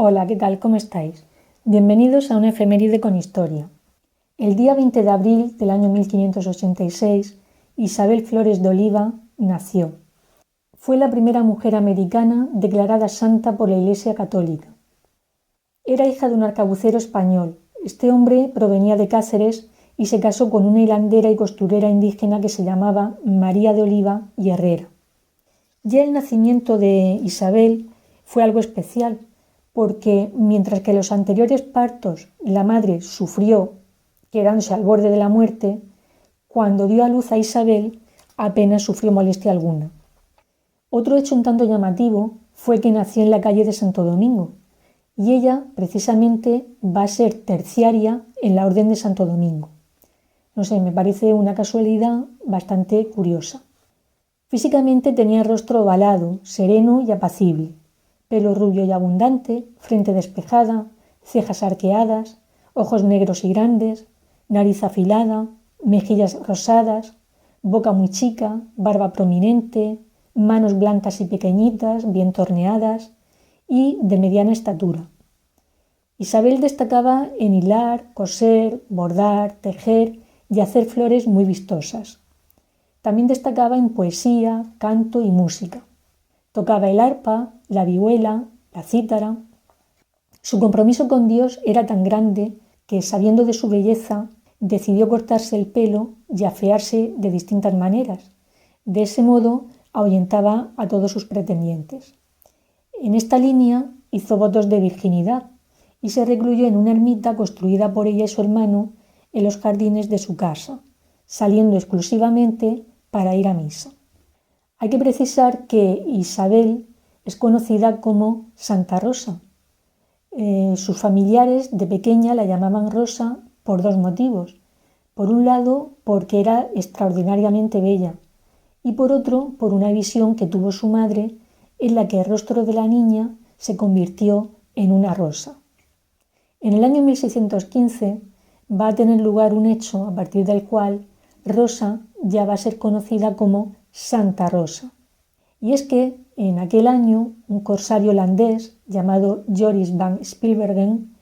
Hola, ¿qué tal? ¿Cómo estáis? Bienvenidos a una efeméride con historia. El día 20 de abril del año 1586, Isabel Flores de Oliva nació. Fue la primera mujer americana declarada santa por la Iglesia Católica. Era hija de un arcabucero español. Este hombre provenía de Cáceres y se casó con una hilandera y costurera indígena que se llamaba María de Oliva y Herrera. Ya el nacimiento de Isabel fue algo especial, porque mientras que en los anteriores partos la madre sufrió quedándose al borde de la muerte, cuando dio a luz a Isabel apenas sufrió molestia alguna. Otro hecho un tanto llamativo fue que nació en la calle de Santo Domingo, y ella precisamente va a ser terciaria en la Orden de Santo Domingo. No sé, me parece una casualidad bastante curiosa. Físicamente tenía el rostro ovalado, sereno y apacible, pelo rubio y abundante, frente despejada, cejas arqueadas, ojos negros y grandes, nariz afilada, mejillas rosadas, boca muy chica, barba prominente, manos blancas y pequeñitas, bien torneadas y de mediana estatura. Isabel destacaba en hilar, coser, bordar, tejer y hacer flores muy vistosas. También destacaba en poesía, canto y música. Tocaba el arpa, la vihuela, la cítara. Su compromiso con Dios era tan grande que, sabiendo de su belleza, decidió cortarse el pelo y afearse de distintas maneras. De ese modo ahuyentaba a todos sus pretendientes. En esta línea hizo votos de virginidad y se recluyó en una ermita construida por ella y su hermano en los jardines de su casa, saliendo exclusivamente para ir a misa. Hay que precisar que Isabel es conocida como Santa Rosa. Sus familiares de pequeña la llamaban Rosa por dos motivos. Por un lado, porque era extraordinariamente bella, y por otro, por una visión que tuvo su madre en la que el rostro de la niña se convirtió en una rosa. En el año 1615 va a tener lugar un hecho a partir del cual Rosa ya va a ser conocida como Santa Rosa. Y es que en aquel año un corsario holandés llamado Joris van Spilbergen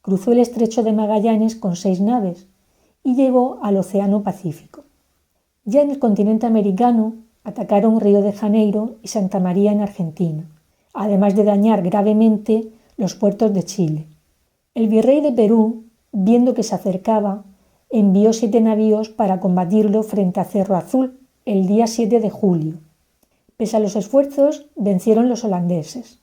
cruzó el estrecho de Magallanes con 6 naves y llegó al Océano Pacífico. Ya en el continente americano atacaron Río de Janeiro y Santa María en Argentina, además de dañar gravemente los puertos de Chile. El virrey de Perú, viendo que se acercaba, envió 7 navíos para combatirlo frente a Cerro Azul el día 7 de julio. Pese a los esfuerzos, vencieron los holandeses.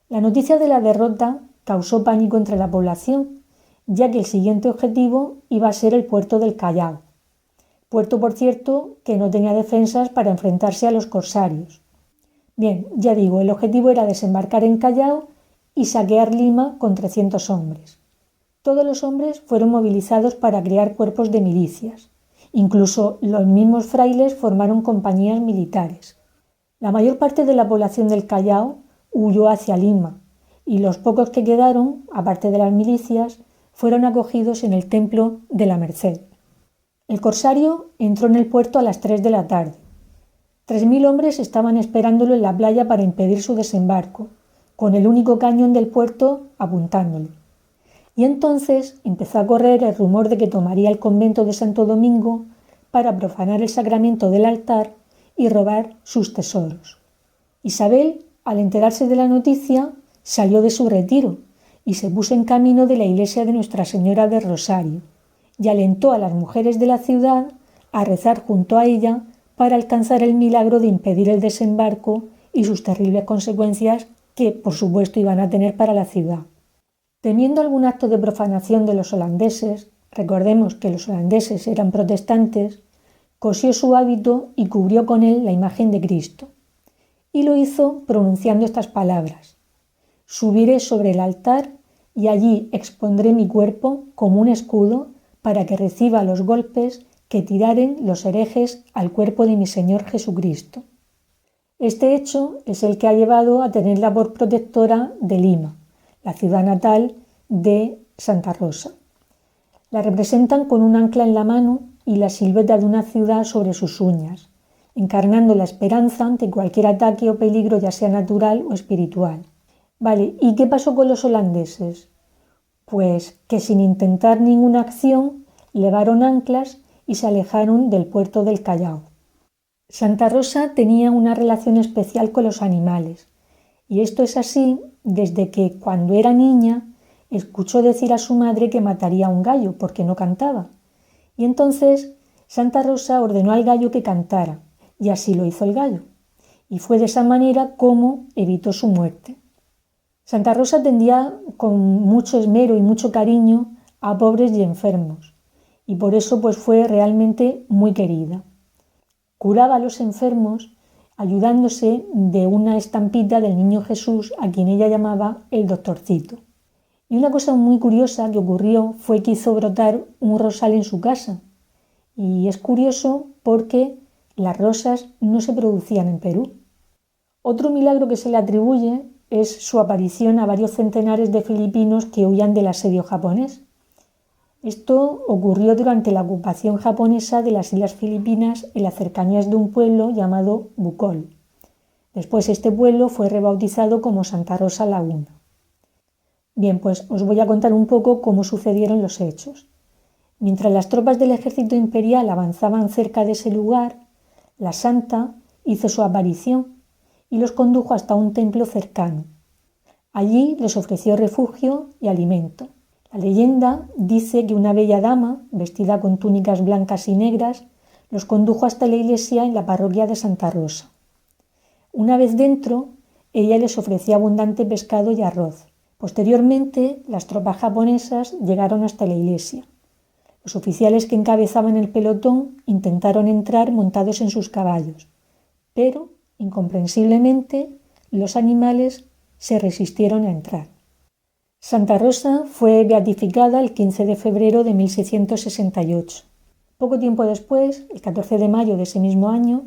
La noticia de la derrota causó pánico entre la población, ya que el siguiente objetivo iba a ser el puerto del Callao. Puerto, por cierto, que no tenía defensas para enfrentarse a los corsarios. Bien, ya digo, el objetivo era desembarcar en Callao y saquear Lima con 300 hombres. Todos los hombres fueron movilizados para crear cuerpos de milicias. Incluso los mismos frailes formaron compañías militares. La mayor parte de la población del Callao huyó hacia Lima y los pocos que quedaron, aparte de las milicias, fueron acogidos en el Templo de la Merced. El corsario entró en el puerto a las 3 de la tarde. 3.000 hombres estaban esperándolo en la playa para impedir su desembarco, con el único cañón del puerto apuntándole. Y entonces empezó a correr el rumor de que tomaría el convento de Santo Domingo para profanar el sacramento del altar y robar sus tesoros. Isabel, al enterarse de la noticia, salió de su retiro y se puso en camino de la iglesia de Nuestra Señora del Rosario y alentó a las mujeres de la ciudad a rezar junto a ella para alcanzar el milagro de impedir el desembarco y sus terribles consecuencias que, por supuesto, iban a tener para la ciudad. Temiendo algún acto de profanación de los holandeses, recordemos que los holandeses eran protestantes, cosió su hábito y cubrió con él la imagen de Cristo. Y lo hizo pronunciando estas palabras: «Subiré sobre el altar y allí expondré mi cuerpo como un escudo para que reciba los golpes que tiraren los herejes al cuerpo de mi Señor Jesucristo». Este hecho es el que ha llevado a tenerla por protectora de Lima, la ciudad natal de Santa Rosa. La representan con un ancla en la mano y la silueta de una ciudad sobre sus uñas, encarnando la esperanza ante cualquier ataque o peligro, ya sea natural o espiritual. Vale, ¿y qué pasó con los holandeses? Pues que sin intentar ninguna acción, levaron anclas y se alejaron del puerto del Callao. Santa Rosa tenía una relación especial con los animales, y esto es así desde que, cuando era niña, escuchó decir a su madre que mataría a un gallo porque no cantaba. Y entonces Santa Rosa ordenó al gallo que cantara, y así lo hizo el gallo. Y fue de esa manera como evitó su muerte. Santa Rosa atendía con mucho esmero y mucho cariño a pobres y enfermos, y por eso pues fue realmente muy querida. Curaba a los enfermos ayudándose de una estampita del niño Jesús, a quien ella llamaba el doctorcito. Y una cosa muy curiosa que ocurrió fue que hizo brotar un rosal en su casa. Y es curioso porque las rosas no se producían en Perú. Otro milagro que se le atribuye es su aparición a varios centenares de filipinos que huían del asedio japonés. Esto ocurrió durante la ocupación japonesa de las Islas Filipinas en las cercanías de un pueblo llamado Bukol. Después este pueblo fue rebautizado como Santa Rosa Laguna. Bien, pues os voy a contar un poco cómo sucedieron los hechos. Mientras las tropas del ejército imperial avanzaban cerca de ese lugar, la santa hizo su aparición y los condujo hasta un templo cercano. Allí les ofreció refugio y alimento. La leyenda dice que una bella dama, vestida con túnicas blancas y negras, los condujo hasta la iglesia en la parroquia de Santa Rosa. Una vez dentro, ella les ofrecía abundante pescado y arroz. Posteriormente, las tropas japonesas llegaron hasta la iglesia. Los oficiales que encabezaban el pelotón intentaron entrar montados en sus caballos, pero, incomprensiblemente, los animales se resistieron a entrar. Santa Rosa fue beatificada el 15 de febrero de 1668. Poco tiempo después, el 14 de mayo de ese mismo año,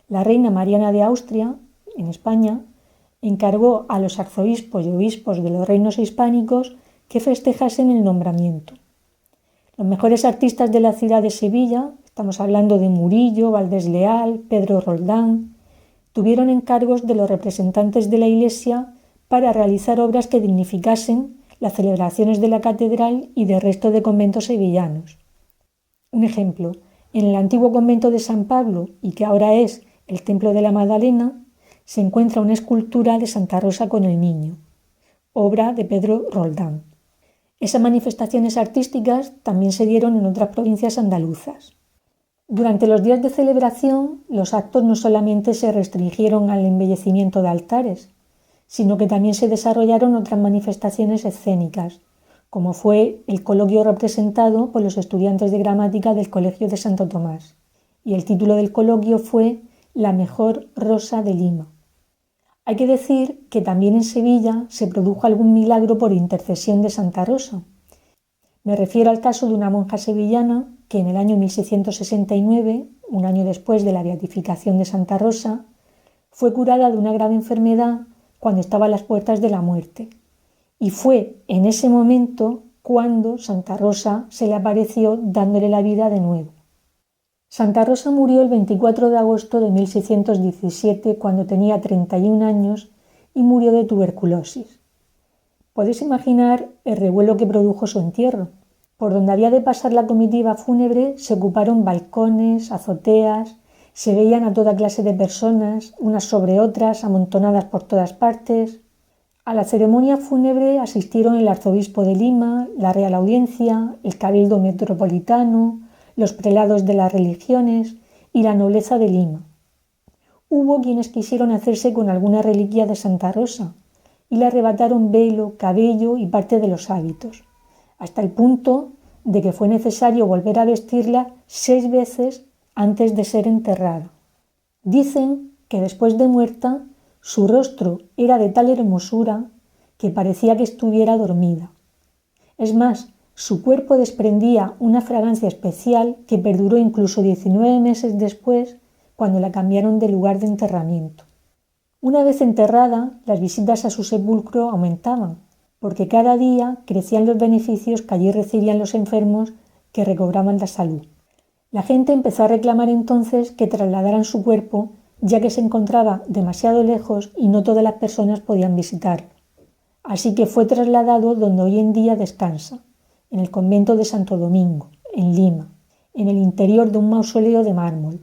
la reina Mariana de Austria, en España, encargó a los arzobispos y obispos de los reinos hispánicos que festejasen el nombramiento. Los mejores artistas de la ciudad de Sevilla, estamos hablando de Murillo, Valdés Leal, Pedro Roldán, tuvieron encargos de los representantes de la Iglesia para realizar obras que dignificasen las celebraciones de la catedral y del resto de conventos sevillanos. Un ejemplo, en el antiguo convento de San Pablo, y que ahora es el Templo de la Magdalena, se encuentra una escultura de Santa Rosa con el Niño, obra de Pedro Roldán. Esas manifestaciones artísticas también se dieron en otras provincias andaluzas. Durante los días de celebración, los actos no solamente se restringieron al embellecimiento de altares, sino que también se desarrollaron otras manifestaciones escénicas, como fue el coloquio representado por los estudiantes de gramática del Colegio de Santo Tomás, y el título del coloquio fue La mejor rosa de Lima. Hay que decir que también en Sevilla se produjo algún milagro por intercesión de Santa Rosa. Me refiero al caso de una monja sevillana que en el año 1669, un año después de la beatificación de Santa Rosa, fue curada de una grave enfermedad cuando estaba a las puertas de la muerte. Y fue en ese momento cuando Santa Rosa se le apareció dándole la vida de nuevo. Santa Rosa murió el 24 de agosto de 1617 cuando tenía 31 años y murió de tuberculosis. Podéis imaginar el revuelo que produjo su entierro. Por donde había de pasar la comitiva fúnebre se ocuparon balcones, azoteas, se veían a toda clase de personas, unas sobre otras, amontonadas por todas partes. A la ceremonia fúnebre asistieron el arzobispo de Lima, la Real Audiencia, el Cabildo Metropolitano, los prelados de las religiones y la nobleza de Lima. Hubo quienes quisieron hacerse con alguna reliquia de Santa Rosa y le arrebataron velo, cabello y parte de los hábitos, hasta el punto de que fue necesario volver a vestirla 6 veces antes de ser enterrada. Dicen que después de muerta, su rostro era de tal hermosura que parecía que estuviera dormida. Es más, su cuerpo desprendía una fragancia especial que perduró incluso 19 meses después, cuando la cambiaron de lugar de enterramiento. Una vez enterrada, las visitas a su sepulcro aumentaban, porque cada día crecían los beneficios que allí recibían los enfermos que recobraban la salud. La gente empezó a reclamar entonces que trasladaran su cuerpo, ya que se encontraba demasiado lejos y no todas las personas podían visitarlo. así que fue trasladado donde hoy en día descansa, en el convento de Santo Domingo, en Lima, en el interior de un mausoleo de mármol.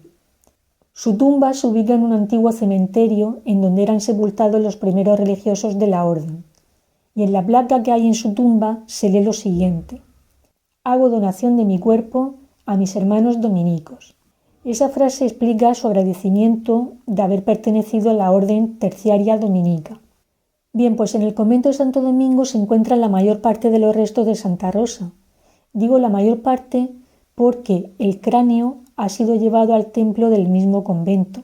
Su tumba se ubica en un antiguo cementerio en donde eran sepultados los primeros religiosos de la orden, y en la placa que hay en su tumba se lee lo siguiente: hago donación de mi cuerpo a mis hermanos dominicos. Esa frase explica su agradecimiento de haber pertenecido a la orden terciaria dominica. Bien, pues en el convento de Santo Domingo se encuentra la mayor parte de los restos de Santa Rosa. Digo la mayor parte porque el cráneo ha sido llevado al templo del mismo convento.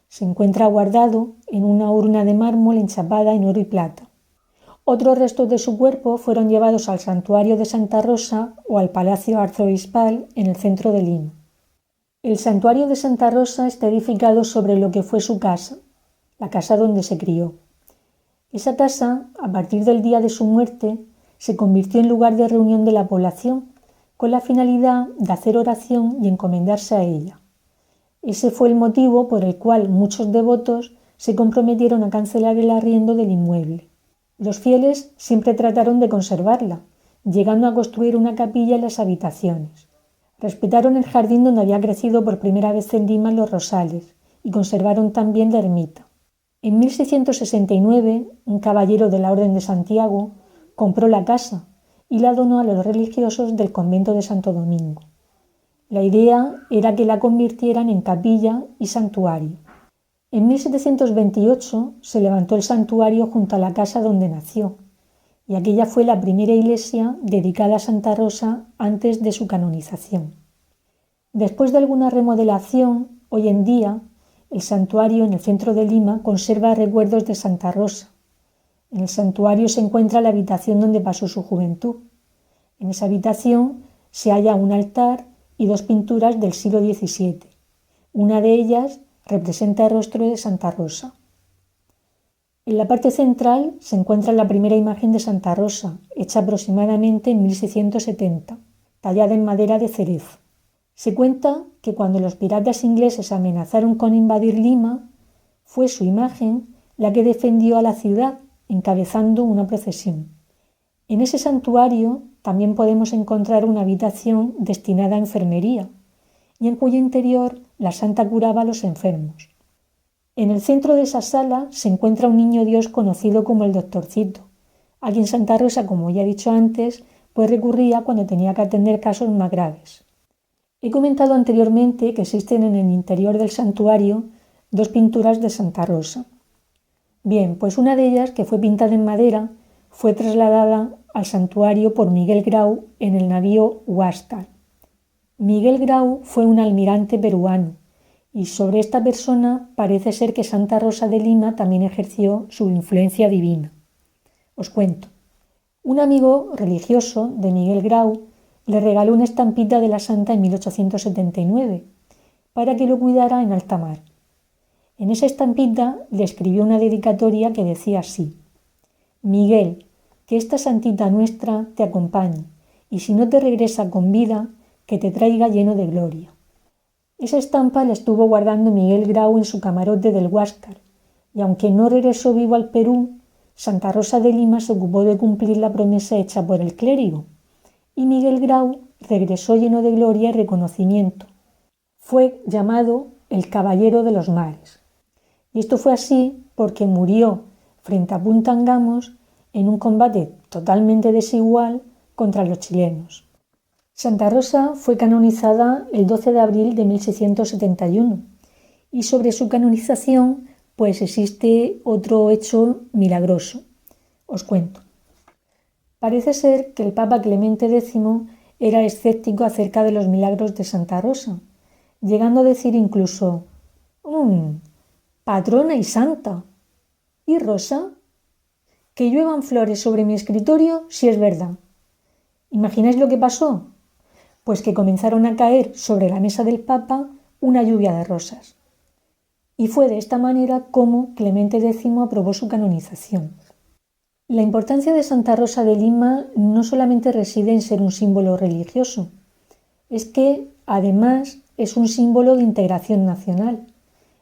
Se encuentra guardado en una urna de mármol enchapada en oro y plata. Otros restos de su cuerpo fueron llevados al santuario de Santa Rosa o al Palacio Arzobispal en el centro de Lima. El santuario de Santa Rosa está edificado sobre lo que fue su casa, la casa donde se crió. Esa casa, a partir del día de su muerte, se convirtió en lugar de reunión de la población, con la finalidad de hacer oración y encomendarse a ella. Ese fue el motivo por el cual muchos devotos se comprometieron a cancelar el arriendo del inmueble. Los fieles siempre trataron de conservarla, llegando a construir una capilla en las habitaciones. Respetaron el jardín donde había crecido por primera vez en Lima los rosales y conservaron también la ermita. En 1669, un caballero de la Orden de Santiago compró la casa y la donó a los religiosos del convento de Santo Domingo. La idea era que la convirtieran en capilla y santuario. En 1728 se levantó el santuario junto a la casa donde nació, y aquella fue la primera iglesia dedicada a Santa Rosa antes de su canonización. Después de alguna remodelación, hoy en día, el santuario en el centro de Lima conserva recuerdos de Santa Rosa. En el santuario se encuentra la habitación donde pasó su juventud. En esa habitación se halla un altar y dos pinturas del siglo XVII. Una de ellas representa el rostro de Santa Rosa. En la parte central se encuentra la primera imagen de Santa Rosa, hecha aproximadamente en 1670, tallada en madera de cerezo. Se cuenta que cuando los piratas ingleses amenazaron con invadir Lima, fue su imagen la que defendió a la ciudad, encabezando una procesión. En ese santuario también podemos encontrar una habitación destinada a enfermería, y en cuyo interior la santa curaba a los enfermos. En el centro de esa sala se encuentra un niño Dios conocido como el Doctorcito, a quien Santa Rosa, como ya he dicho antes, pues recurría cuando tenía que atender casos más graves. He comentado anteriormente que existen en el interior del santuario dos pinturas de Santa Rosa. Bien, pues una de ellas, que fue pintada en madera, fue trasladada al santuario por Miguel Grau en el navío Huáscar. Miguel Grau fue un almirante peruano, y sobre esta persona parece ser que Santa Rosa de Lima también ejerció su influencia divina. Os cuento. Un amigo religioso de Miguel Grau le regaló una estampita de la santa en 1879 para que lo cuidara en alta mar. En esa estampita le escribió una dedicatoria que decía así: Miguel, que esta santita nuestra te acompañe, y si no te regresa con vida, que te traiga lleno de gloria. Esa estampa la estuvo guardando Miguel Grau en su camarote del Huáscar, y aunque no regresó vivo al Perú, Santa Rosa de Lima se ocupó de cumplir la promesa hecha por el clérigo, y Miguel Grau regresó lleno de gloria y reconocimiento. Fue llamado el Caballero de los Mares. Y esto fue así porque murió frente a Punta Angamos en un combate totalmente desigual contra los chilenos. Santa Rosa fue canonizada el 12 de abril de 1671 y sobre su canonización pues existe otro hecho milagroso. Os cuento. Parece ser que el Papa Clemente X era escéptico acerca de los milagros de Santa Rosa, llegando a decir incluso: patrona y santa. ¿Y Rosa? Que lluevan flores sobre mi escritorio si es verdad. ¿Imagináis lo que pasó? Pues que comenzaron a caer sobre la mesa del Papa una lluvia de rosas. Y fue de esta manera como Clemente X aprobó su canonización. La importancia de Santa Rosa de Lima no solamente reside en ser un símbolo religioso, es que además es un símbolo de integración nacional,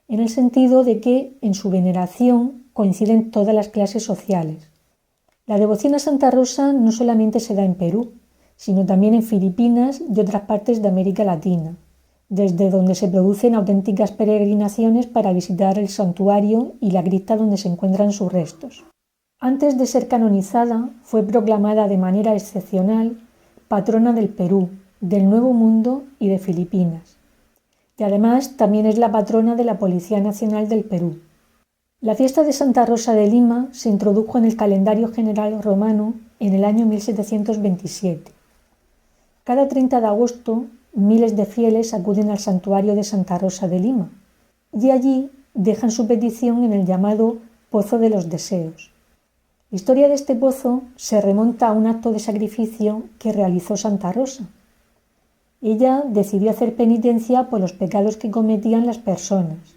en el sentido de que en su veneración coinciden todas las clases sociales. La devoción a Santa Rosa no solamente se da en Perú, sino también en Filipinas y otras partes de América Latina, desde donde se producen auténticas peregrinaciones para visitar el santuario y la cripta donde se encuentran sus restos. Antes de ser canonizada, fue proclamada de manera excepcional patrona del Perú, del Nuevo Mundo y de Filipinas. Y además también es la patrona de la Policía Nacional del Perú. La fiesta de Santa Rosa de Lima se introdujo en el calendario general romano en el año 1727. Cada 30 de agosto, miles de fieles acuden al santuario de Santa Rosa de Lima y allí dejan su petición en el llamado Pozo de los Deseos. La historia de este pozo se remonta a un acto de sacrificio que realizó Santa Rosa. Ella decidió hacer penitencia por los pecados que cometían las personas,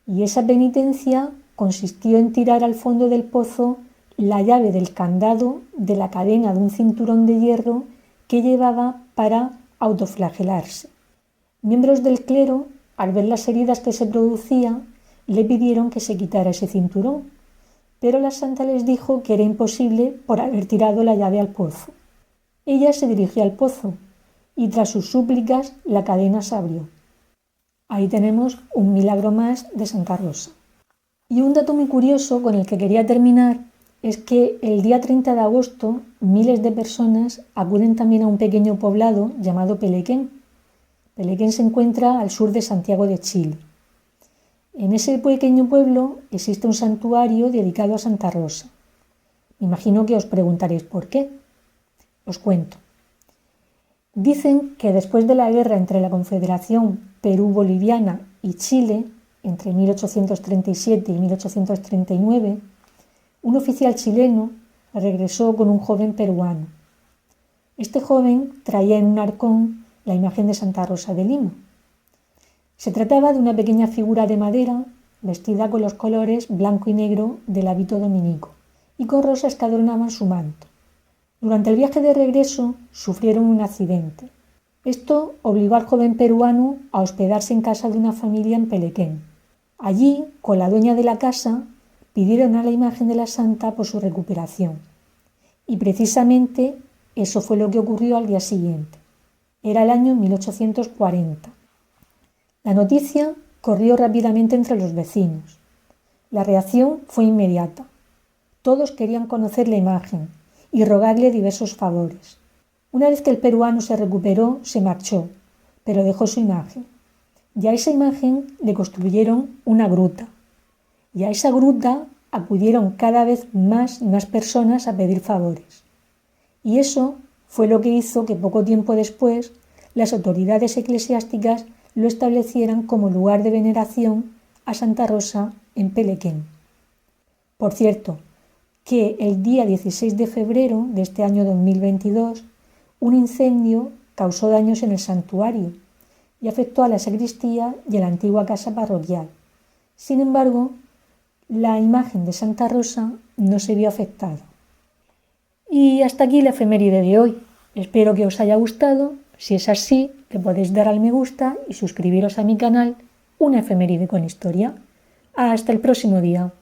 y esa penitencia consistió en tirar al fondo del pozo la llave del candado de la cadena de un cinturón de hierro que llevaba para autoflagelarse. Miembros del clero, al ver las heridas que se producían, le pidieron que se quitara ese cinturón, pero la santa les dijo que era imposible por haber tirado la llave al pozo. Ella se dirigió al pozo y tras sus súplicas la cadena se abrió. Ahí tenemos un milagro más de Santa Rosa. Y un dato muy curioso con el que quería terminar es que el día 30 de agosto miles de personas acuden también a un pequeño poblado llamado Pelequén. Pelequén se encuentra al sur de Santiago de Chile. En ese pequeño pueblo existe un santuario dedicado a Santa Rosa. Me imagino que os preguntaréis por qué. Os cuento. Dicen que después de la guerra entre la Confederación Perú-Boliviana y Chile, entre 1837 y 1839, un oficial chileno regresó con un joven peruano. Este joven traía en un arcón la imagen de Santa Rosa de Lima. Se trataba de una pequeña figura de madera vestida con los colores blanco y negro del hábito dominico y con rosas que adornaban su manto. Durante el viaje de regreso sufrieron un accidente. Esto obligó al joven peruano a hospedarse en casa de una familia en Pelequén. Allí, con la dueña de la casa, pidieron a la imagen de la santa por su recuperación. Y precisamente eso fue lo que ocurrió al día siguiente. Era el año 1840. La noticia corrió rápidamente entre los vecinos. La reacción fue inmediata. Todos querían conocer la imagen y rogarle diversos favores. Una vez que el peruano se recuperó, se marchó, pero dejó su imagen. Y a esa imagen le construyeron una gruta. Y a esa gruta acudieron cada vez más personas a pedir favores. Y eso fue lo que hizo que poco tiempo después las autoridades eclesiásticas lo establecieran como lugar de veneración a Santa Rosa en Pelequén. Por cierto, que el día 16 de febrero de este año 2022, un incendio causó daños en el santuario y afectó a la sacristía y a la antigua casa parroquial. Sin embargo, la imagen de Santa Rosa no se vio afectada. Y hasta aquí la efeméride de hoy. Espero que os haya gustado. Si es así, le podéis dar al me gusta y suscribiros a mi canal, Una efeméride con historia. Hasta el próximo día.